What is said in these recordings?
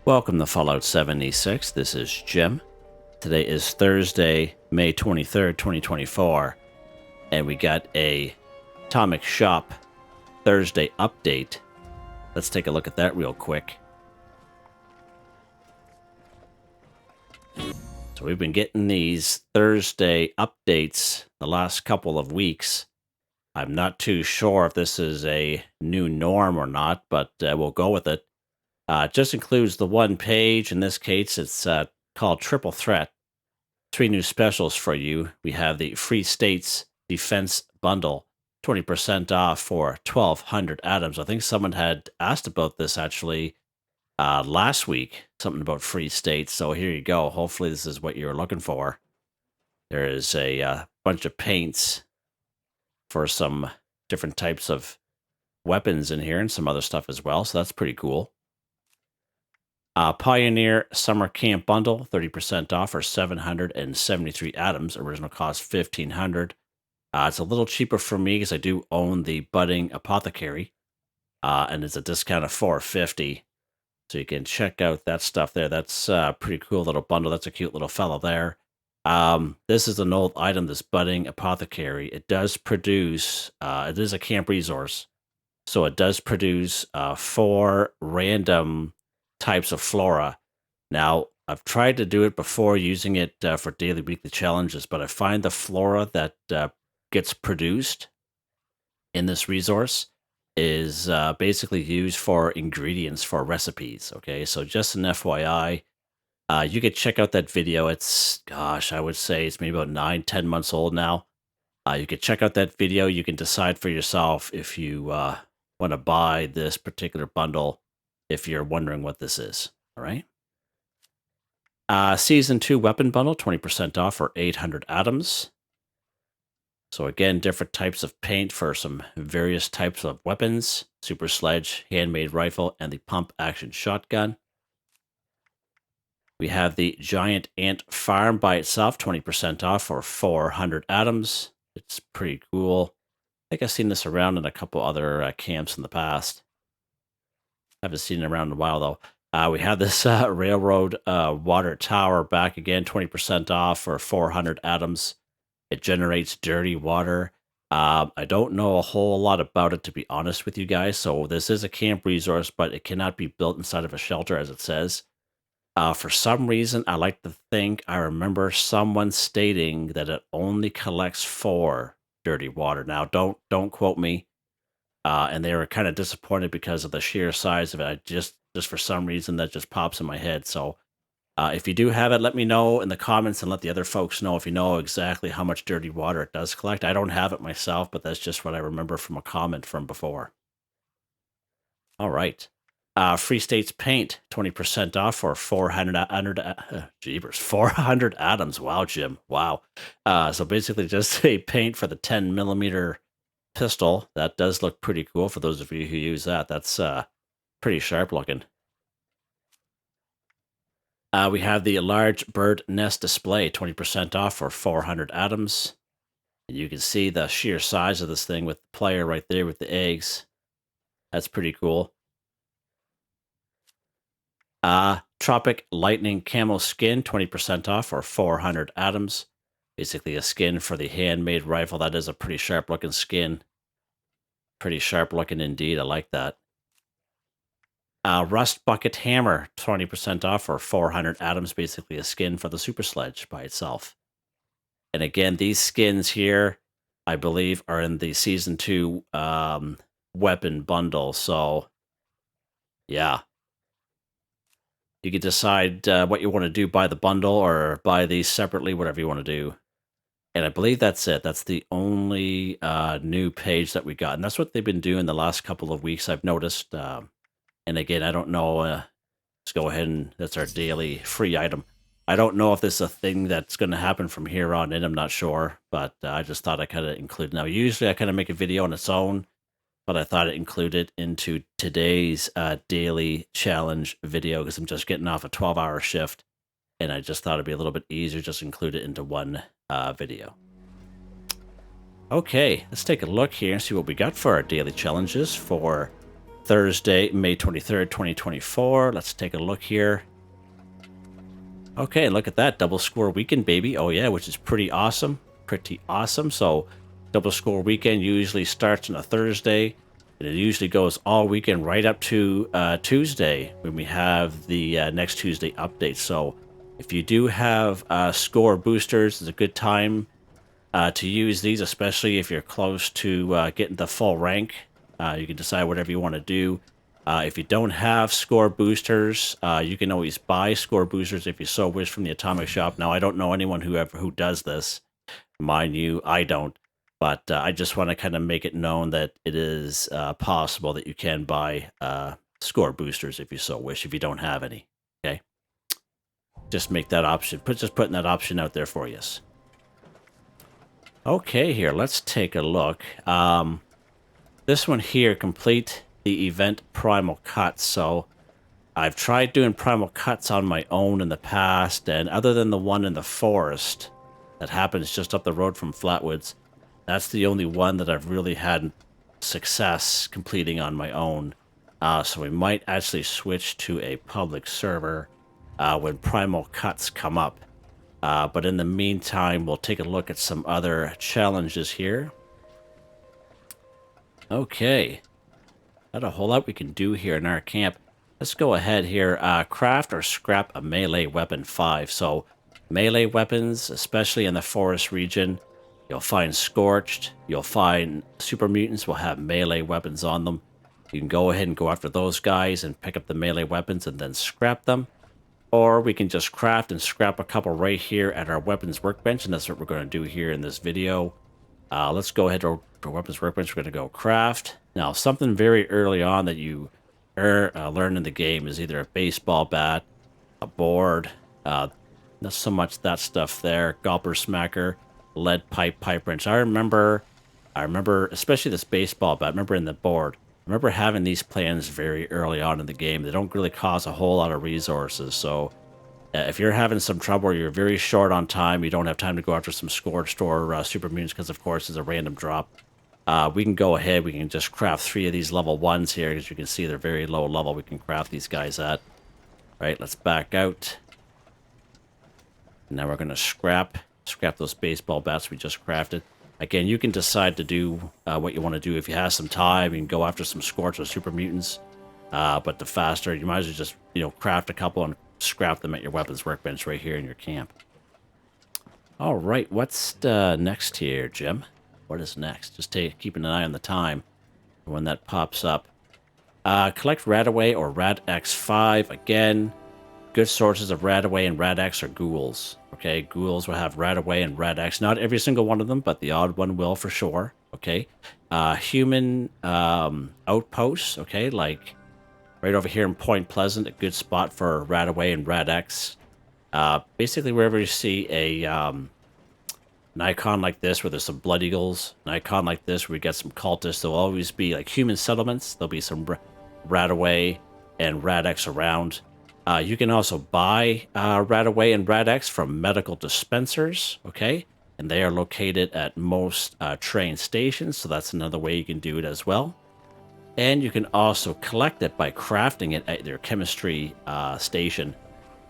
Welcome to Fallout 76. This is Jim. Today is Thursday, May 23rd, 2024, and we got a Atomic Shop Thursday update. Let's take a look at that real quick. So we've been getting these Thursday updates the last couple of weeks. I'm not too sure if this is a new norm or not, but we'll go with it. It just includes the one page. In this case, it's called Triple Threat. 3 new specials for you. We have the Free States Defense Bundle, 20% off for 1,200 atoms. I think someone had asked about this actually last week, something about Free States. So here you go. Hopefully this is what you were looking for. There is a bunch of paints for some different types of weapons in here and some other stuff as well. So that's pretty cool. Pioneer Summer Camp Bundle, 30% off for 773 atoms. Original cost 1,500. It's a little cheaper for me because I do own the Budding Apothecary, and it's a discount of 450. So you can check out that stuff there. That's a pretty cool little bundle. That's a cute little fellow there. This is an old item, this Budding Apothecary. It does produce, it is a camp resource, so it does produce 4 random types of flora. Now, I've tried to do it before using it for daily, weekly challenges, but I find the flora that gets produced in this resource is basically used for ingredients for recipes. Okay, so just an FYI, you could check out that video. It's, gosh, I would say it's maybe about 9-10 months old now. You could check out that video. You can decide for yourself if you want to buy this particular bundle, if you're wondering what this is. All right. Season 2 weapon bundle, 20% off for 800 atoms. So again, different types of paint for some various types of weapons: super sledge, handmade rifle, and the pump action shotgun. We have the giant ant farm by itself, 20% off for 400 atoms. It's pretty cool. I think I've seen this around in a couple other camps in the past. Haven't seen it around in a while though. We have this railroad water tower back again, 20% off for 400 atoms. It generates dirty water. I don't know a whole lot about it, to be honest with you guys. So this is a camp resource, but it cannot be built inside of a shelter, as it says. For some reason, I like to think I remember someone stating that it only collects 4 dirty water. Now, don't quote me. And they were kind of disappointed because of the sheer size of it. I just for some reason, that just pops in my head. So if you do have it, let me know in the comments and let the other folks know if you know exactly how much dirty water it does collect. I don't have it myself, but that's just what I remember from a comment from before. All right. Free States Paint, 20% off for 400 atoms. Wow, Jim. Wow. So basically just a paint for the 10mm pistol. That does look pretty cool for those of you who use that. That's pretty sharp looking. We have the large bird nest display, 20% off for 400 atoms. And you can see the sheer size of this thing with the player right there with the eggs. That's pretty cool. Tropic Lightning Camo Skin, 20% off for 400 atoms. Basically a skin for the handmade rifle. That is a pretty sharp looking skin. Pretty sharp looking indeed. I like that. Rust Bucket Hammer, 20% off for 400 atoms. Basically a skin for the super sledge by itself. And again, these skins here, I believe, are in the Season 2 weapon bundle. So, yeah. You can decide what you want to do, buy the bundle or buy these separately, whatever you want to do. And I believe that's it. That's the only new page that we got. And that's what they've been doing the last couple of weeks, I've noticed. And again, I don't know. Let's go ahead and that's our daily free item. I don't know if this is a thing that's going to happen from here on in. I'm not sure. But I just thought I kind of include it. Now, usually I kind of make a video on its own, but I thought I'd include it into today's daily challenge video because I'm just getting off a 12-hour shift. And I just thought it'd be a little bit easier just to include it into one video. Okay, let's take a look here and see what we got for our daily challenges for Thursday, May 23rd, 2024. Let's take a look here. Okay, look at that. Double score weekend, baby. Oh, yeah, which is pretty awesome. Pretty awesome. So, double score weekend usually starts on a Thursday, and it usually goes all weekend right up to Tuesday when we have the next Tuesday update. So, if you do have score boosters, it's a good time to use these, especially if you're close to getting the full rank. You can decide whatever you want to do. If you don't have score boosters, you can always buy score boosters if you so wish from the Atomic Shop. Now, I don't know anyone who does this. Mind you, I don't. But I just want to kind of make it known that it is possible that you can buy score boosters if you so wish, if you don't have any. Okay? Just make that option. Just putting that option out there for you. Okay, here, let's take a look. This one here, complete the event Primal Cuts. So I've tried doing Primal Cuts on my own in the past, and other than the one in the forest that happens just up the road from Flatwoods, that's the only one that I've really had success completing on my own. So we might actually switch to a public server when Primal Cuts come up. But in the meantime, we'll take a look at some other challenges here. Okay. Not a whole lot we can do here in our camp. Let's go ahead here. Craft or scrap a melee weapon 5. So melee weapons, especially in the forest region, you'll find Scorched. You'll find super mutants will have melee weapons on them. You can go ahead and go after those guys and pick up the melee weapons and then scrap them. Or we can just craft and scrap a couple right here at our weapons workbench, and that's what we're going to do here in this video. Let's go ahead to our weapons workbench. We're going to go craft. Now, something very early on that you learn in the game is either a baseball bat, a board, not so much that stuff there, gulper smacker, lead pipe, pipe wrench. I remember, especially this baseball bat, I remember in the board, I remember having these plans very early on in the game. They don't really cost a whole lot of resources, so if you're having some trouble or you're very short on time, you don't have time to go after some Scorched or super mutants because, of course, it's a random drop, we can go ahead. We can just craft 3 of these level 1s here. As you can see, they're very low level. We can craft these guys at. All right, let's back out. Now we're going to scrap those baseball bats we just crafted. Again, you can decide to do what you want to do. If you have some time, you can go after some Scorched or super mutants. But the faster, you might as well just craft a couple and scrap them at your weapons workbench right here in your camp. All right, what's next here, Jim? What is next? Just keeping an eye on the time when that pops up. Collect RadAway or Rad-X 5. Again, good sources of RadAway and Rad-X are ghouls. Okay, ghouls will have RadAway and Rad-X. Not every single one of them, but the odd one will for sure. Okay, human outposts. Okay, like right over here in Point Pleasant, a good spot for RadAway and Rad-X. Basically, wherever you see an icon like this where there's some blood eagles, an icon like this where we get some cultists, there'll always be like human settlements. There'll be some RadAway and Rad-X around. You can also buy RadAway and Rad-X from medical dispensers, okay? And they are located at most train stations, so that's another way you can do it as well. And you can also collect it by crafting it at your chemistry station.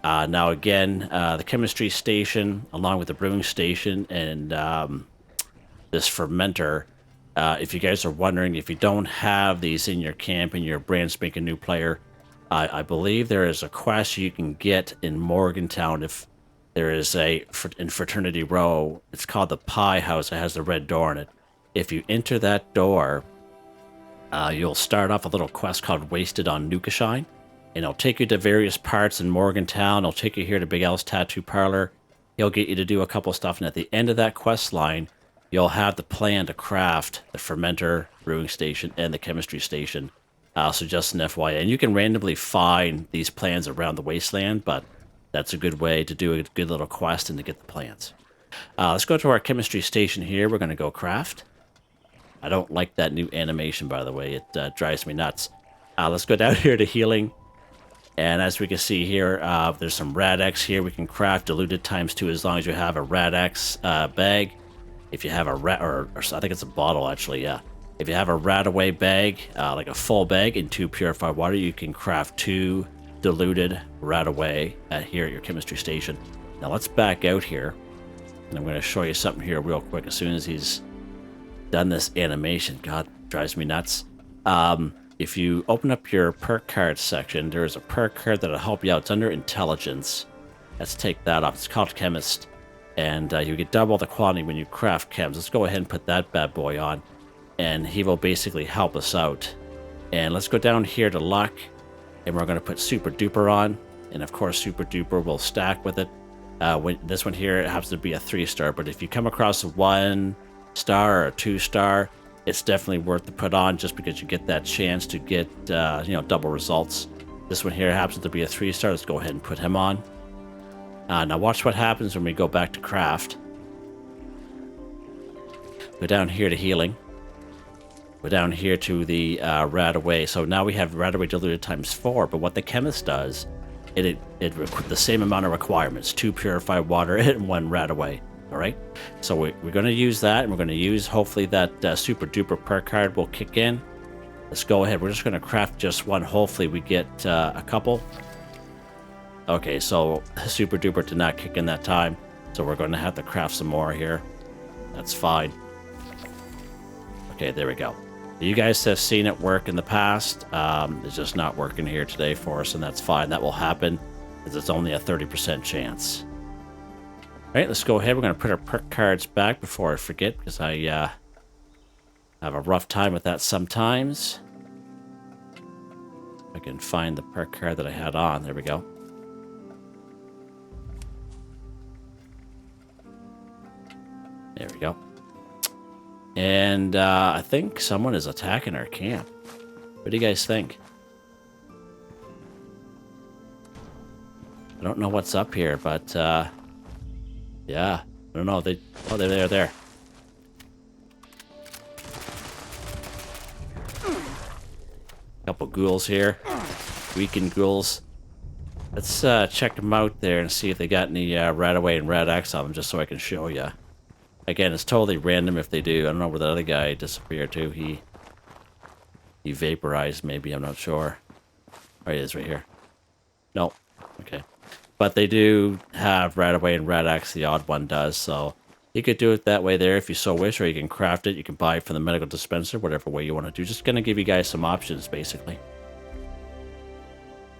Now again, the chemistry station, along with the brewing station and this fermenter, if you guys are wondering, if you don't have these in your camp and you're a brand spanking new player, I believe there is a quest you can get in Morgantown. If there is in Fraternity Row, it's called the Pie House. It has the red door in it. If you enter that door, you'll start off a little quest called Wasted on Nukashine. And it'll take you to various parts in Morgantown. It'll take you here to Big Al's Tattoo Parlor. He'll get you to do a couple stuff. And at the end of that quest line, you'll have the plan to craft the fermenter, brewing station, and the chemistry station. So just an FYI. And you can randomly find these plans around the wasteland, but that's a good way to do a good little quest and to get the plans. Let's go to our chemistry station here. We're going to go craft. I don't like that new animation, by the way. It drives me nuts. Let's go down here to healing. And as we can see here, there's some Rad-X here. We can craft diluted ×2 as long as you have a Rad-X bag. If you have a or I think it's a bottle, actually, yeah. If you have a RadAway bag, like a full bag in 2 purified water, you can craft 2 diluted RadAway here at your chemistry station. Now let's back out here, and I'm going to show you something here real quick as soon as he's done this animation. God, drives me nuts. If you open up your perk card section, there's a perk card that'll help you out. It's under intelligence. Let's take that off. It's called Chemist, and you get double the quantity when you craft chems. Let's go ahead and put that bad boy on, and he will basically help us out. And let's go down here to luck, and we're going to put Super Duper on, and of course Super Duper will stack with it. This one here, it happens to be a 3-star, but if you come across a 1-star or a 2-star, it's definitely worth to put on, just because you get that chance to get double results. This one here happens to be a 3-star. Let's go ahead and put him on. Now watch what happens when we go back to craft. Go down here to healing. Go down here to the RadAway. So now we have RadAway diluted ×4, but what the chemist does, it the same amount of requirements: 2 purified water and 1 RadAway. All right, so we're going to use that, and we're going to use, hopefully that Super Duper perk card will kick in. Let's go ahead. We're just going to craft just 1. Hopefully we get a couple. Okay, so Super Duper did not kick in that time, so we're going to have to craft some more here. That's fine. Okay, there we go. You guys have seen it work in the past. It's just not working here today for us, and that's fine. That will happen, because it's only a 30% chance. All right, let's go ahead. We're going to put our perk cards back before I forget, because I have a rough time with that sometimes. I can find the perk card that I had on. There we go. There we go. And I think someone is attacking our camp. What do you guys think? I don't know what's up here, but yeah, I don't know. They're there. Couple ghouls here, weakened ghouls. Let's check them out there and see if they got any RadAway and Rad-X on them, just so I can show you. Again, it's totally random if they do. I don't know where the other guy disappeared to. He vaporized, maybe. I'm not sure. Oh, he is right here. Nope. Okay. But they do have RadAway and Rad-X. The odd one does. So you could do it that way there if you so wish, or you can craft it. You can buy it from the medical dispenser, whatever way you want to do. Just going to give you guys some options, basically.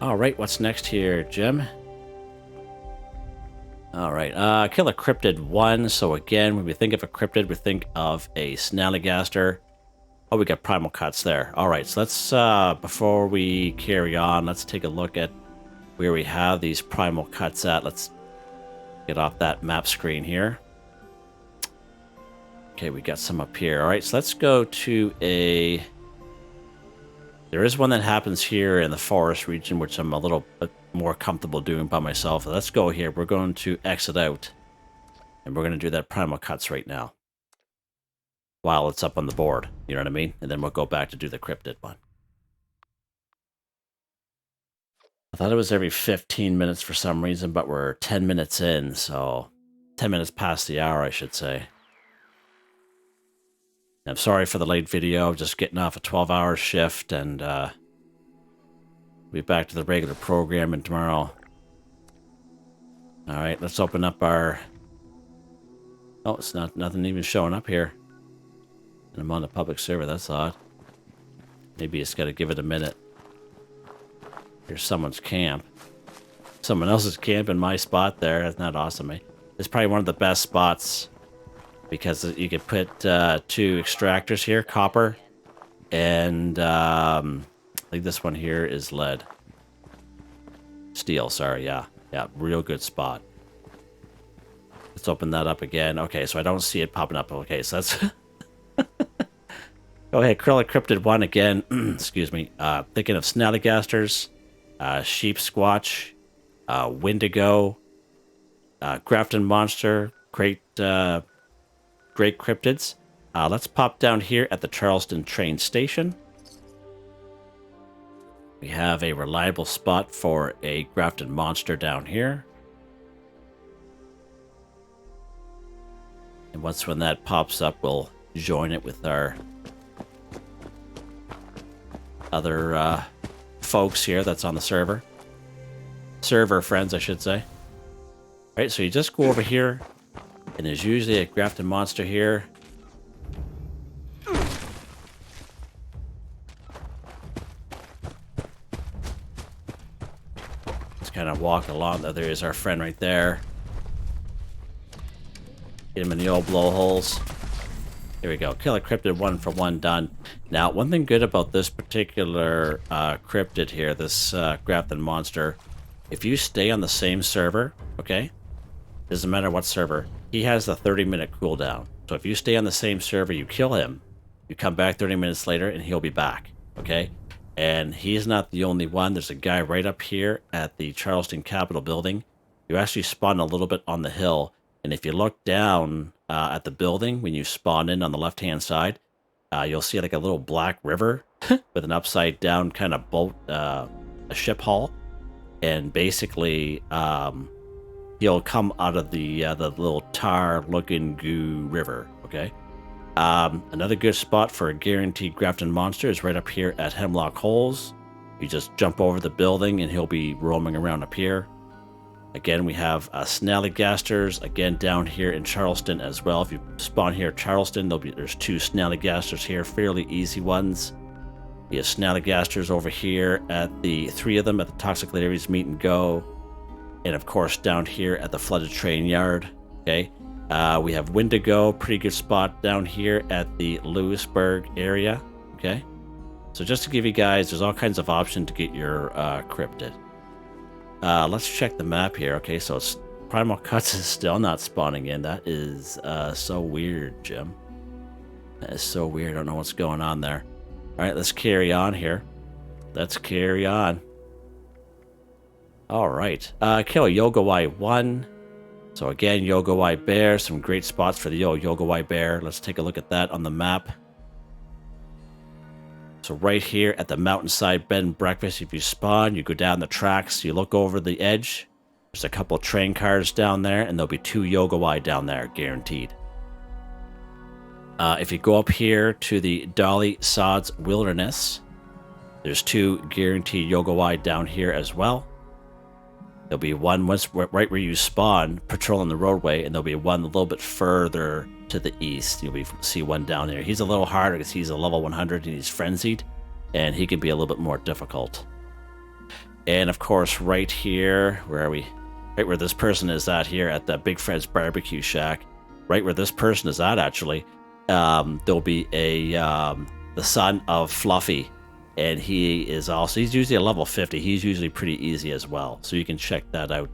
All right, what's next here, Jim? All right, kill a cryptid 1. So again, when we think of a cryptid, we think of a snallygaster. Oh, we got primal cuts there. All right, so let's, before we carry on, let's take a look at where we have these primal cuts at. Let's get off that map screen here. Okay, we got some up here. All right, so let's go to a... There is one that happens here in the forest region, which I'm a little bit more comfortable doing by myself. Let's go here. We're going to exit out, and we're going to do that primal cuts right now while it's up on the board. You know what I mean? And then we'll go back to do the cryptid one. I thought it was every 15 minutes for some reason, but we're 10 minutes in, so 10 minutes past the hour, I should say. I'm sorry for the late video. Just getting off a 12-hour shift, and be back to the regular programming tomorrow. All right, let's open up our... Oh, it's nothing even showing up here. And I'm on the public server. That's odd. Maybe it's got to give it a minute. Here's someone's camp. Someone else's camp in my spot there. That's not awesome, eh? It's probably one of the best spots, because you could put 2 extractors here, copper, and I think this one here is lead. Steel, sorry, yeah. Yeah, real good spot. Let's open that up again. Okay, so I don't see it popping up. Okay, so that's... Go ahead, Acrylic Cryptid 1 again. Excuse me. Thinking of snallygasters, sheep squatch, Wendigo, Grafton monster, great cryptids. Let's pop down here at the Charleston train station. We have a reliable spot for a Grafton monster down here. And once when that pops up, we'll join it with our other folks here that's on the server. Server friends, I should say. Right, so you just go over here, and there's usually a grafted monster here. Just kind of walk along. There is our friend right there. Get him in the old blowholes. Here we go. Kill a cryptid, 1 for 1 done. Now, one thing good about this particular cryptid here, this grafted monster, if you stay on the same server, okay, doesn't matter what server, he has a 30-minute cooldown. So if you stay on the same server, you kill him, you come back 30 minutes later, and he'll be back, okay? And he's not the only one. There's a guy right up here at the Charleston Capitol building. You actually spawn a little bit on the hill, and if you look down at the building, when you spawn in on the left-hand side, you'll see like a little black river with an upside-down kind of boat, a ship hull. And basically, he'll come out of the little tar-looking goo river, okay? Another good spot for a guaranteed grafted monster is right up here at Hemlock Holes. You just jump over the building, and he'll be roaming around up here. Again, we have Snallygasters, again, down here in Charleston as well. If you spawn here at Charleston, there's 2 Snallygasters here, fairly easy ones. We have Snallygasters over here at the 3 of them at the Toxic Larry's Meet and Go. And of course, down here at the Flooded Train Yard, okay? We have Wendigo, pretty good spot down here at the Lewisburg area, okay? So just to give you guys, there's all kinds of options to get your cryptid. Let's check the map here. Okay, so Primal Cuts is still not spawning in. That is so weird, Jim. That is so weird. I don't know what's going on there. All right, let's carry on here. Let's carry on. All right. Kill a Yao Guai 1. So again, Yao Guai Bear. Some great spots for the Yao Guai Bear. Let's take a look at that on the map. So right here at the Mountainside Bed and Breakfast, if you spawn, you go down the tracks, you look over the edge. There's a couple train cars down there, and there'll be 2 Yao Guai down there, guaranteed. If you go up here to the Dolly Sods Wilderness, there's 2 guaranteed Yao Guai down here as well. There'll be one right where you spawn, patrolling the roadway, and there'll be one a little bit further to the east. You'll see one down there. He's a little harder because he's a level 100 and he's frenzied, and he can be a little bit more difficult. And of course, right here, where are we? Right where this person is at here at the Big Fred's Barbecue Shack. Right where this person is at, actually, there'll be the son of Fluffy. And he's usually a level 50. He's usually pretty easy as well. So you can check that out.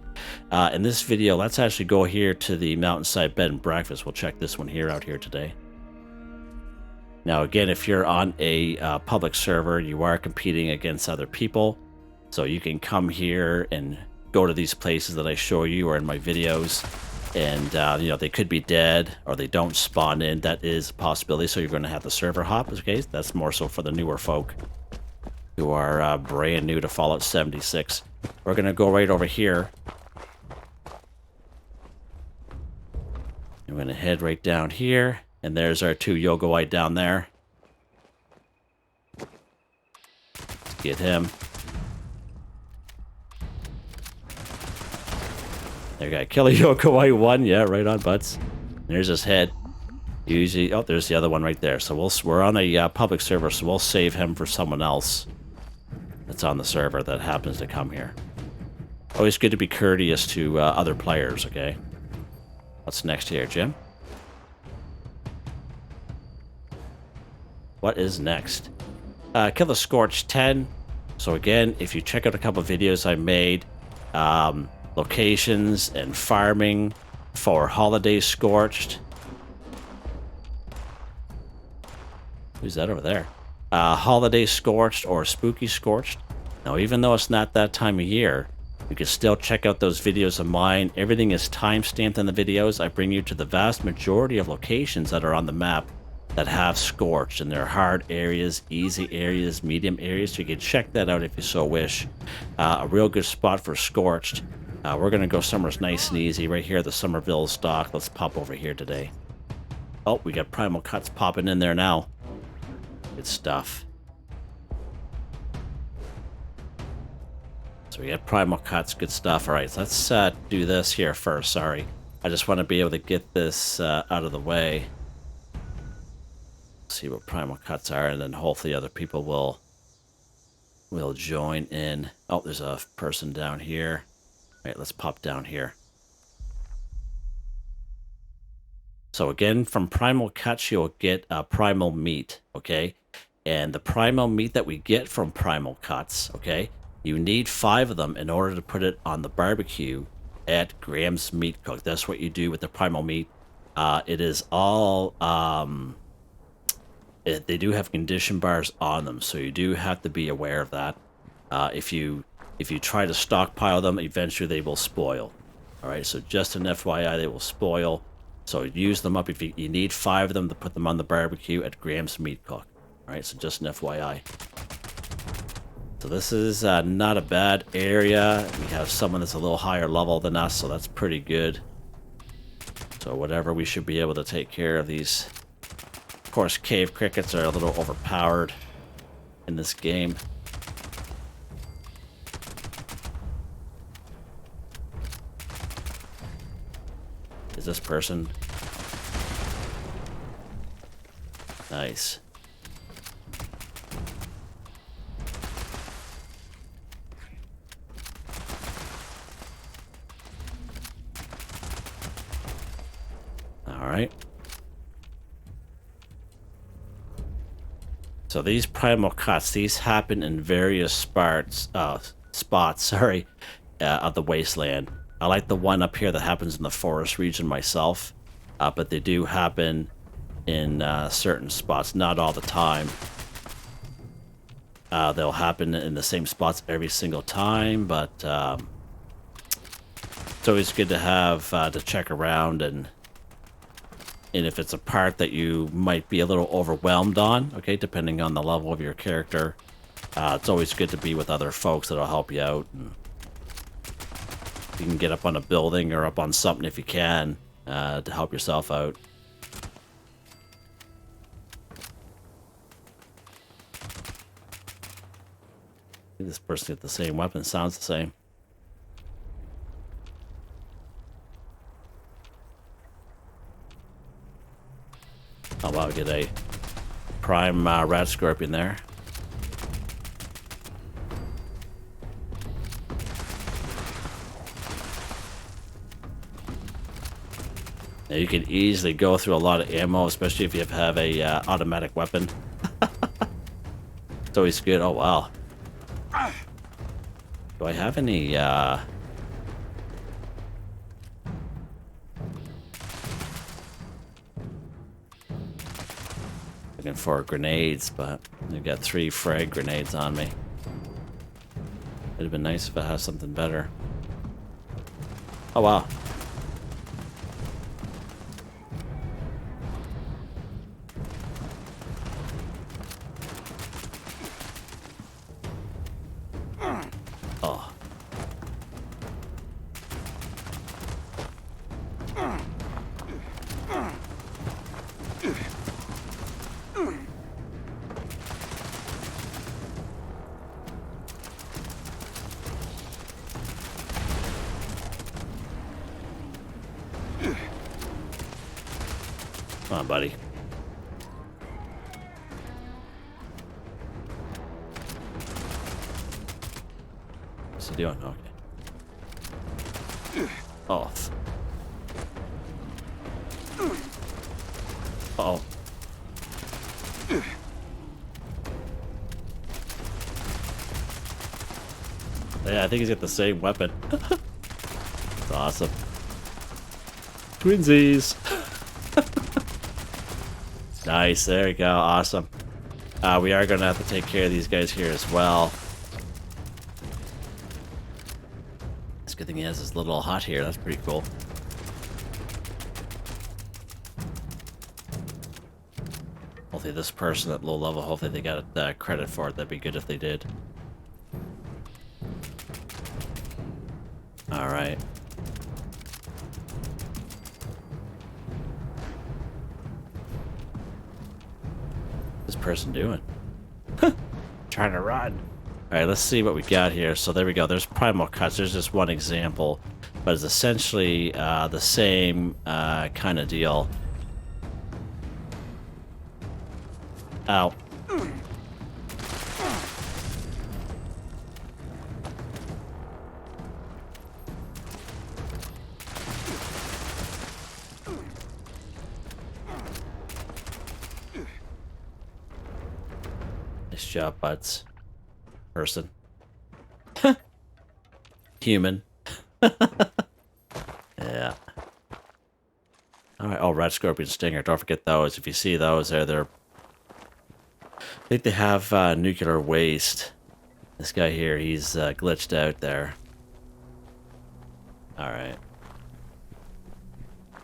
In this video, let's actually go here to the Mountainside Bed and Breakfast. We'll check this one here out here today. Now, again, if you're on a public server, you are competing against other people. So you can come here and go to these places that I show you or in my videos. And, they could be dead or they don't spawn in. That is a possibility. So you're going to have the server hop. Okay, that's more so for the newer folk who are brand new to Fallout 76. We're going to go right over here. I'm going to head right down here. And there's our 2 Yao Guai down there. Let's get him. There you go. Kill a Yao Guai 1. Yeah, right on, butts. There's his head. Usually, oh, there's the other one right there. So we're on a public server, so we'll save him for someone else that's on the server that happens to come here. Always good to be courteous to other players, okay? What's next here, Jim? What is next? Kill the Scorched 10. So again, if you check out a couple videos I made, locations and farming for Holiday Scorched. Who's that over there? Holiday Scorched or Spooky Scorched. Now, even though it's not that time of year, you can still check out those videos of mine. Everything is time-stamped in the videos. I bring you to the vast majority of locations that are on the map that have Scorched, and they're hard areas, easy areas, medium areas. So you can check that out if you so wish. A real good spot for Scorched. We're going to go somewhere nice and easy right here at the Somerville stock. Let's pop over here today. Oh, we got Primal Cuts popping in there now. Good stuff. So we got primal cuts, good stuff. All right, so let's do this here first. Sorry, I just want to be able to get this out of the way. See what primal cuts are, and then hopefully other people will join in. Oh, there's a person down here. All right, let's pop down here. So again, from primal cuts, you'll get primal meat, okay? And the primal meat that we get from primal cuts, okay, you need 5 of them in order to put it on the barbecue at Graham's Meat Cook. That's what you do with the primal meat. It is all, they do have condition bars on them, so you do have to be aware of that. If you try to stockpile them, eventually they will spoil. All right, so just an FYI, they will spoil. So use them up if you need 5 of them to put them on the barbecue at Graham's Meat Cook. All right, so just an FYI. So this is not a bad area. We have someone that's a little higher level than us, so that's pretty good. So whatever, we should be able to take care of these. Of course, cave crickets are a little overpowered in this game. Is this person? Nice. All right. So these primal cuts, these happen in various spots, of the wasteland. I like the one up here that happens in the forest region myself, but they do happen in certain spots, not all the time. They'll happen in the same spots every single time, but it's always good to have to check around, and if it's a part that you might be a little overwhelmed on, okay, depending on the level of your character, it's always good to be with other folks that'll help you out. And you can get up on a building or up on something if you can to help yourself out. This person get the same weapon, sounds the same. Oh wow, we get a prime rat scorpion there. Now you can easily go through a lot of ammo, especially if you have a automatic weapon. It's always good. Oh wow. Do I have any looking for grenades, but I've got 3 frag grenades on me. It'd have been nice if I had something better. Oh wow. Oh. Come on, buddy. What's he doing? Okay. Oh. Uh-oh. Yeah, I think he's got the same weapon. That's awesome. Twinsies. Nice, there we go, awesome. We are gonna have to take care of these guys here as well. It's a good thing he has his little hut here, that's pretty cool. Hopefully this person at low level, hopefully they got credit for it. That'd be good if they did. Alright. What's this person doing? Trying to run. All right, let's see what we got here. So there we go. There's Primal cuts. There's just one example, but it's essentially the same kind of deal. Ow. Nice job, buds. Person. Human. Yeah. Alright, oh, Red Scorpion Stinger. Don't forget those. If you see those, they're... I think they have nuclear waste. This guy here, he's glitched out there. Alright.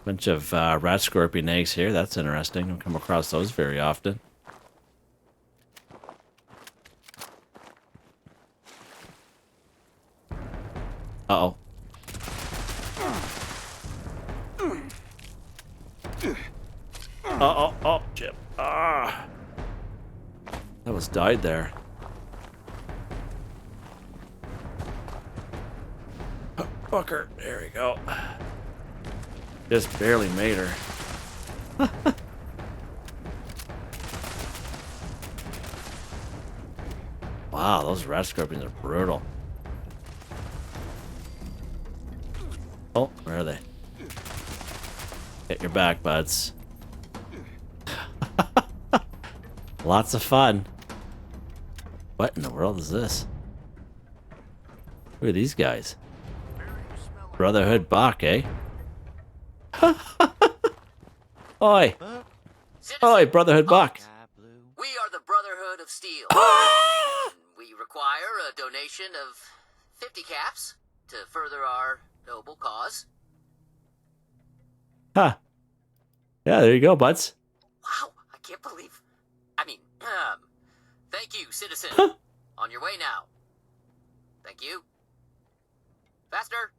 Bunch of rat scorpion eggs here. That's interesting. Don't come across those very often. Uh-oh. Uh-oh, oh, Chip. Ah. That was died there. Oh, fucker. There we go. Just barely made her. Wow, those rat scorpions are brutal. Oh, where are they? Get your back, buds. Lots of fun. What in the world is this? Who are these guys? Brotherhood Bach, eh? Oi! Oi, Brotherhood Bach! We are the Brotherhood of Steel. We require a donation of 50 caps to further our noble cause. Huh. Yeah, there you go, buds. Wow, I can't believe... thank you, citizen. On your way now. Thank you. Faster.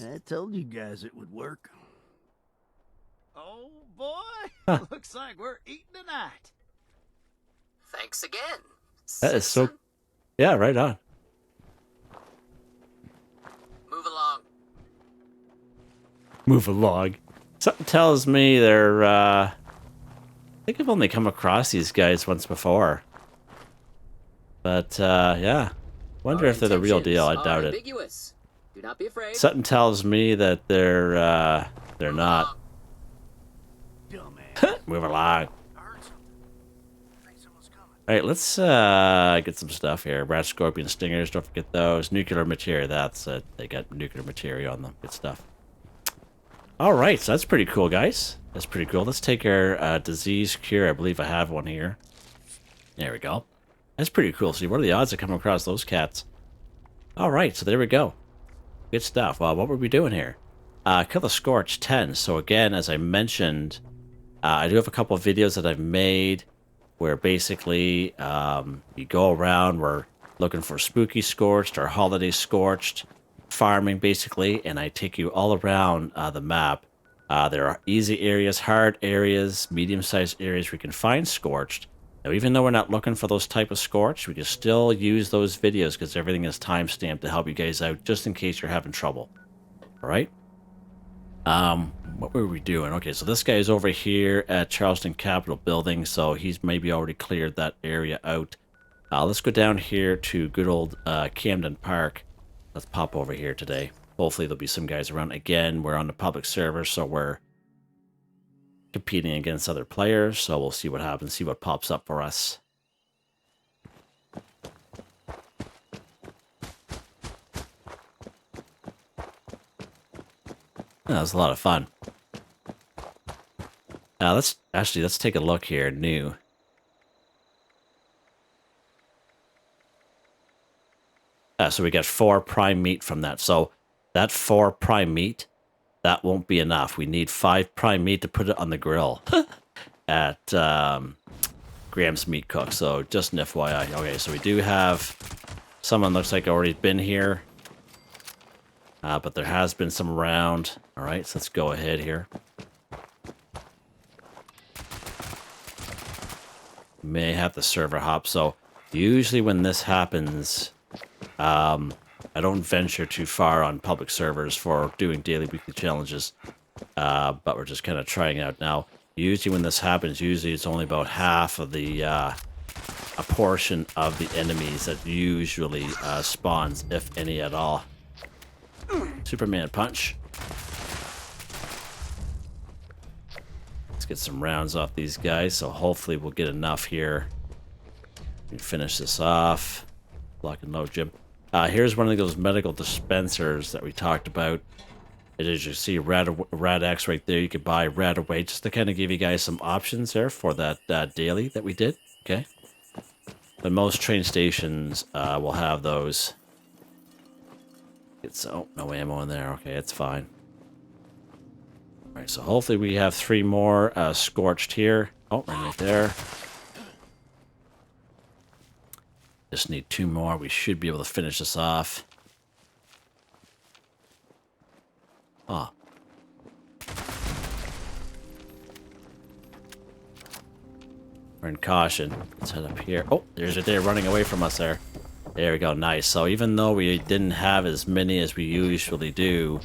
I told you guys it would work. Oh boy, looks like we're eating tonight. Thanks again. That is so... Yeah, right on. Move along. Move along. Something tells me they're, I think I've only come across these guys once before. But, yeah. Wonder if they're the real deal. I doubt it. Ambiguous. Do not be afraid. Something tells me that they're not. Move along. Alright, let's get some stuff here. Rat scorpion stingers, don't forget those. Nuclear material, that's it. They got nuclear material on them. Good stuff. Alright, so that's pretty cool, guys. That's pretty cool. Let's take our disease cure. I believe I have one here. There we go. That's pretty cool. See, what are the odds of coming across those cats? Alright, so there we go. Good stuff. Well, what were we doing here? Kill the Scorched 10. So again, as I mentioned, I do have a couple of videos that I've made where basically you go around, we're looking for spooky Scorched or holiday Scorched, farming basically, and I take you all around the map. There are easy areas, hard areas, medium-sized areas where you can find Scorched. Now, even though we're not looking for those type of Scorched, we can still use those videos because everything is timestamped to help you guys out just in case you're having trouble. All right? What were we doing? Okay, so this guy is over here at Charleston Capitol Building, so he's maybe already cleared that area out. Let's go down here to good old Camden Park. Let's pop over here today. Hopefully there'll be some guys around. Again, we're on the public server, so we're competing against other players, so we'll see what happens, see what pops up for us. That was a lot of fun. Let's take a look here. New. So we got 4 prime meat from that. So that 4 prime meat, that won't be enough. We need 5 prime meat to put it on the grill at Graham's Meat Cook. So just an FYI. Okay, so we do have someone looks like already been here. But there has been some around. All right, so let's go ahead here. May have the server hop. So Usually when this happens, I don't venture too far on public servers for doing daily, weekly challenges. But we're just kind of trying it out now. Usually when this happens, usually it's only about half of the, a portion of the enemies that usually spawns, if any at all. Superman punch. Let's get some rounds off these guys, so hopefully we'll get enough here. We can finish this off. Lock and load, Jim. Here's one of those medical dispensers that we talked about. It is, you see Rad-X right there. You could buy RadAway just to kind of give you guys some options there for that daily that we did. Okay. But most train stations will have those. It's, oh, no ammo in there. Okay, it's fine. All right, so hopefully we have 3 more Scorched here. Oh, right there. Just need 2 more. We should be able to finish this off. Oh. We're in caution. Let's head up here. Oh, there's a day running away from us there. There we go. Nice. So even though we didn't have as many as we usually do,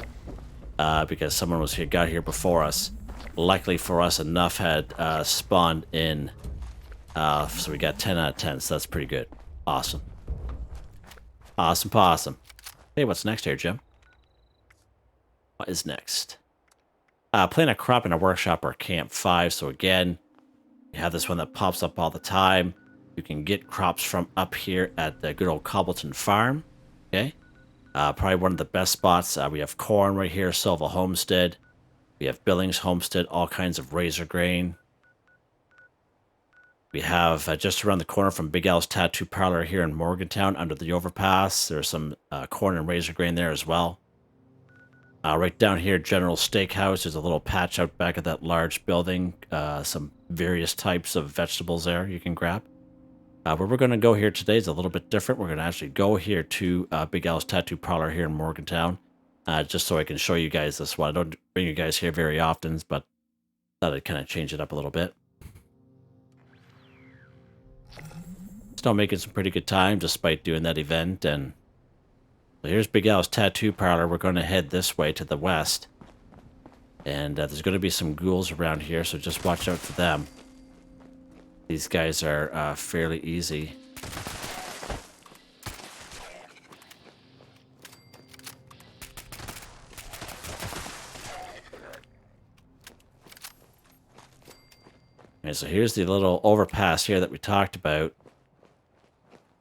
because someone was here, got here before us, luckily for us, enough had spawned in. So we got 10 out of 10. So that's pretty good. Awesome. Awesome possum. Hey, what's next here, Jim? What is next? Plant a crop in a workshop or camp 5. So again, you have this one that pops up all the time. You can get crops from up here at the good old Cobbleton Farm. Okay. Probably one of the best spots. We have corn right here, Silva Homestead. We have Billings Homestead, all kinds of razor grain. We have just around the corner from Big Al's Tattoo Parlor here in Morgantown under the overpass. There's some corn and razor grain there as well. Right down here, General Steakhouse. There's a little patch out back of that large building. Some various types of vegetables there you can grab. Where we're going to go here today is a little bit different. We're going to actually go here to Big Al's Tattoo Parlor here in Morgantown. Just so I can show you guys this one. I don't bring you guys here very often, but thought I'd kind of change it up a little bit. Still making some pretty good time despite doing that event. And so here's Big Al's Tattoo Parlor. We're going to head this way to the west. And there's going to be some ghouls around here, so just watch out for them. These guys are fairly easy. Okay, so here's the little overpass here that we talked about.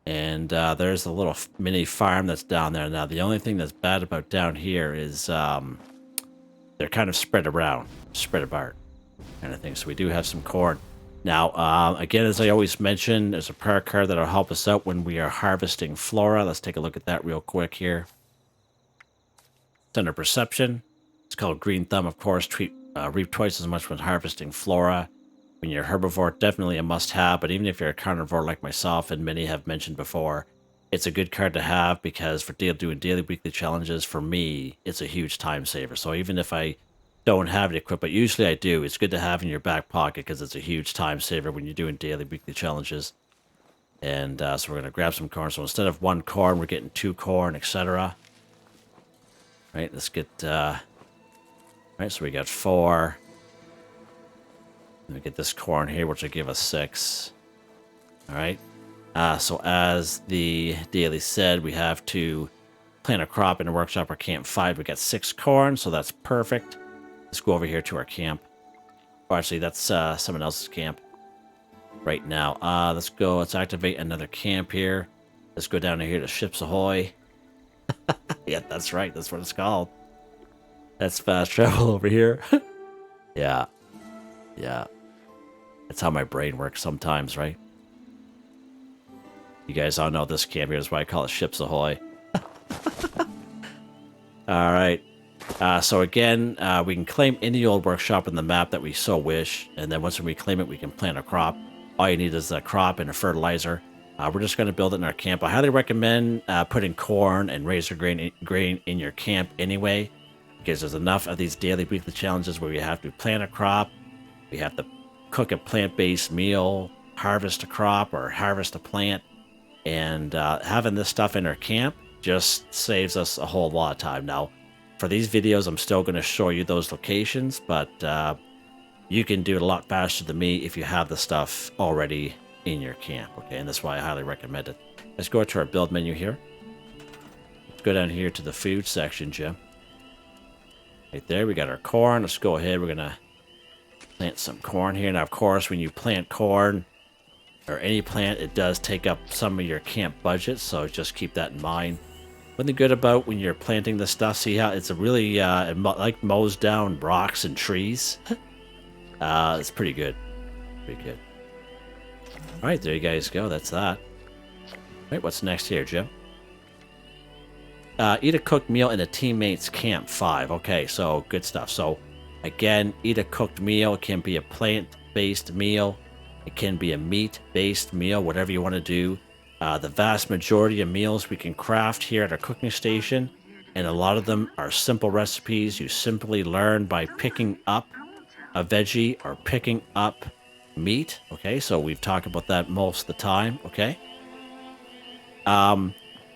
And there's the little mini farm that's down there. Now, the only thing that's bad about down here is they're kind of spread apart kind of thing. So we do have some corn. Now, again, as I always mention, there's a prayer card that'll help us out when we are harvesting flora. Let's take a look at that real quick here. It's under perception. It's called Green Thumb, of course. Reap twice as much when harvesting flora. When you're a herbivore, definitely a must-have. But even if you're a carnivore like myself, and many have mentioned before, it's a good card to have because for doing daily, weekly challenges, for me, it's a huge time saver. So even if I don't have it equipped, but usually I do, it's good to have in your back pocket because it's a huge time saver when you're doing daily, weekly challenges. And so we're going to grab some corn. So instead of 1 corn, we're getting 2 corn, etc. Right, let's get... right, so we got 4. Let me get this corn here, which will give us 6. All right. So as the daily said, we have to plant a crop in a workshop or camp 5. We got 6 corn, so that's perfect. Let's go over here to our camp. Oh, actually, that's someone else's camp right now. Let's go. Let's activate another camp here. Let's go down here to Ships Ahoy. Yeah, that's right. That's what it's called. That's fast travel over here. Yeah. Yeah. That's how my brain works sometimes, right? You guys all know this camp here is why I call it Ships Ahoy. All right. So again, we can claim any old workshop in the map that we so wish. And then once we claim it, we can plant a crop. All you need is a crop and a fertilizer. We're just going to build it in our camp. I highly recommend putting corn and razor grain in your camp anyway, because there's enough of these daily, weekly challenges where we have to plant a crop, we have to cook a plant-based meal, harvest a crop or harvest a plant. And having this stuff in our camp just saves us a whole lot of time. Now, for these videos, I'm still going to show you those locations, but you can do it a lot faster than me if you have the stuff already in your camp, okay? And that's why I highly recommend it. Let's go to our build menu here. Let's go down here to the food section, Jim. Right there, we got our corn. Let's go ahead. We're going to plant some corn here. Now, of course, when you plant corn or any plant, it does take up some of your camp budget, so just keep that in mind. One thing good about when you're planting this stuff, see how it's a really, it like mows down rocks and trees. It's pretty good. Pretty good. All right, there you guys go. That's that. All right, what's next here, Jim? Eat a cooked meal in a teammate's camp 5. Okay, so good stuff. So, again, eat a cooked meal. It can be a plant-based meal. It can be a meat-based meal, whatever you want to do. The vast majority of meals we can craft here at our cooking station, and a lot of them are simple recipes you simply learn by picking up a veggie or picking up meat. Okay, so we've talked about that most of the time. Okay.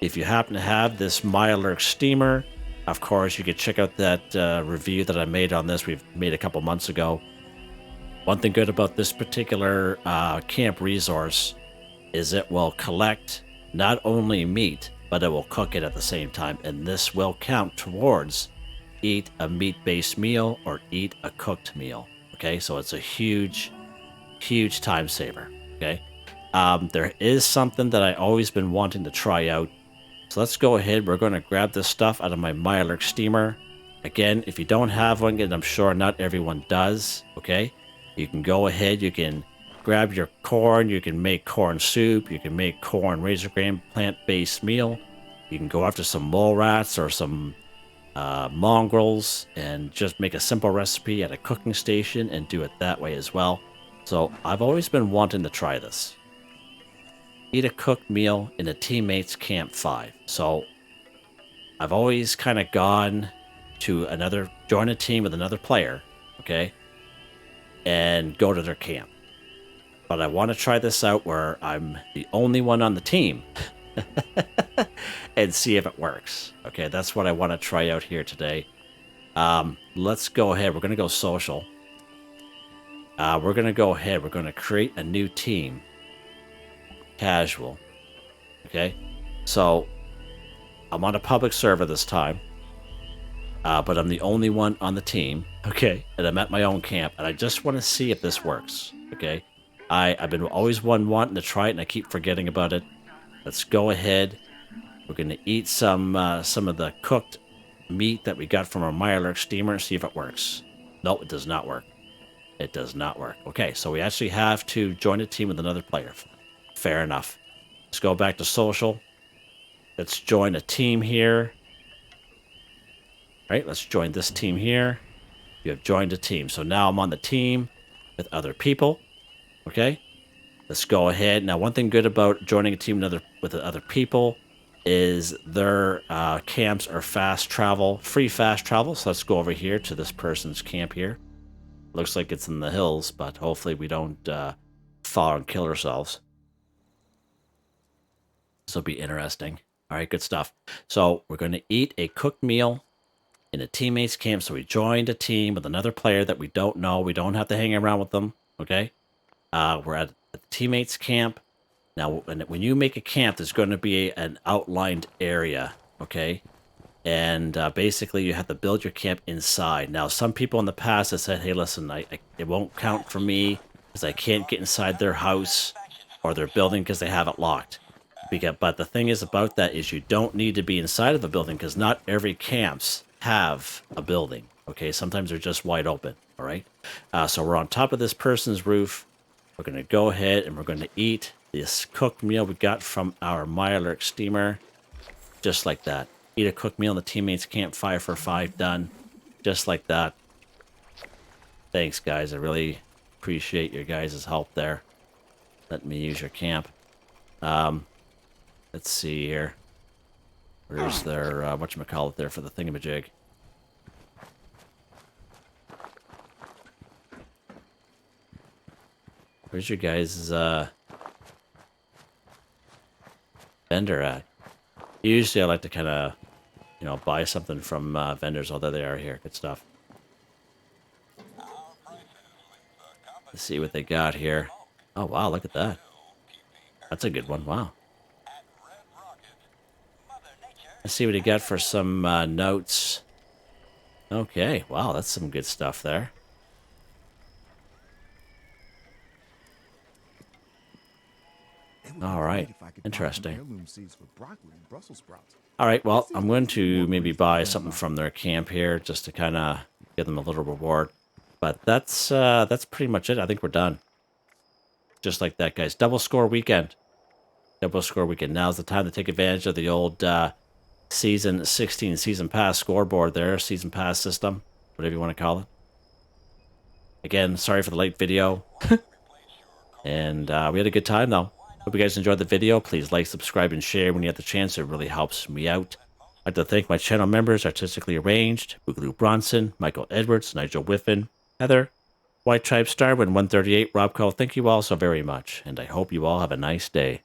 If you happen to have this Mirelurk steamer, of course, you could check out that review that I made on this. We've made a couple months ago. One thing good about this particular camp resource is it will collect not only meat, but it will cook it at the same time. And this will count towards eat a meat-based meal or eat a cooked meal. Okay, so it's a huge, huge time saver. Okay, there is something that I always been wanting to try out. So let's go ahead. We're going to grab this stuff out of my Mirelurk steamer. Again, if you don't have one, and I'm sure not everyone does, okay, you can go ahead. You can grab your corn. You can make corn soup. You can make corn razor grain plant-based meal. You can go after some mole rats or some mongrels and just make a simple recipe at a cooking station and do it that way as well. So I've always been wanting to try this. Eat a cooked meal in a teammate's camp 5. So I've always kind of gone to join a team with another player, okay, and go to their camp. But I want to try this out where I'm the only one on the team and see if it works. Okay, that's what I want to try out here today. Let's go ahead. We're going to go social. We're going to go ahead. We're going to create a new team. Casual. Okay, so I'm on a public server this time. But I'm the only one on the team. Okay, and I'm at my own camp, and I just want to see if this works. Okay, I've been always wanting to try it, and I keep forgetting about it. Let's go ahead. We're going to eat some of the cooked meat that we got from our Mirelurk steamer and see if it works. No, it does not work. It does not work. Okay, so we actually have to join a team with another player. Fair enough. Let's go back to social. Let's join a team here. All right, let's join this team here. You have joined a team. So now I'm on the team with other people. Okay, let's go ahead. Now, one thing good about joining a team with other people is their camps are fast travel, free fast travel. So let's go over here to this person's camp here. Looks like it's in the hills, but hopefully we don't fall and kill ourselves. This will be interesting. All right, good stuff. So we're going to eat a cooked meal in a teammate's camp. So we joined a team with another player that we don't know. We don't have to hang around with them. Okay. We're at a teammate's camp. Now, when you make a camp, there's going to be an outlined area. Okay. And basically you have to build your camp inside. Now, some people in the past have said, hey, listen, it won't count for me because I can't get inside their house or their building because they have it locked. But the thing is about that is you don't need to be inside of a building because not every camps have a building. Okay, sometimes they're just wide open. All right, so we're on top of this person's roof. We're going to go ahead and we're going to eat this cooked meal we got from our Mirelurk steamer, just like that. Eat a cooked meal in the teammates camp 5 for 5 done, just like that. Thanks, guys. I really appreciate your guys' help there. Let me use your camp. Let's see here. Where's their whatchamacallit there for the thingamajig? Where's your guys' vendor at? Usually I like to kind of, you know, buy something from vendors, although they are here. Good stuff. Let's see what they got here. Oh, wow, look at that. That's a good one. Wow. Let's see what he got for some notes. Okay, wow, that's some good stuff there. All right, interesting. All right, well, I'm going to maybe buy something from their camp here just to kind of give them a little reward. But that's pretty much it. I think we're done. Just like that, guys. Double score weekend. Double score weekend. Now's the time to take advantage of the old Season 16 Season Pass scoreboard there. Season Pass system. Whatever you want to call it. Again, sorry for the late video. And we had a good time, though. Hope you guys enjoyed the video. Please like, subscribe, and share when you have the chance. It really helps me out. I'd like to thank my channel members, Artistically Arranged, Boogaloo Bronson, Michael Edwards, Nigel Wiffen, Heather, Whitetribe, Starwin 138, Robco. Thank you all so very much, and I hope you all have a nice day.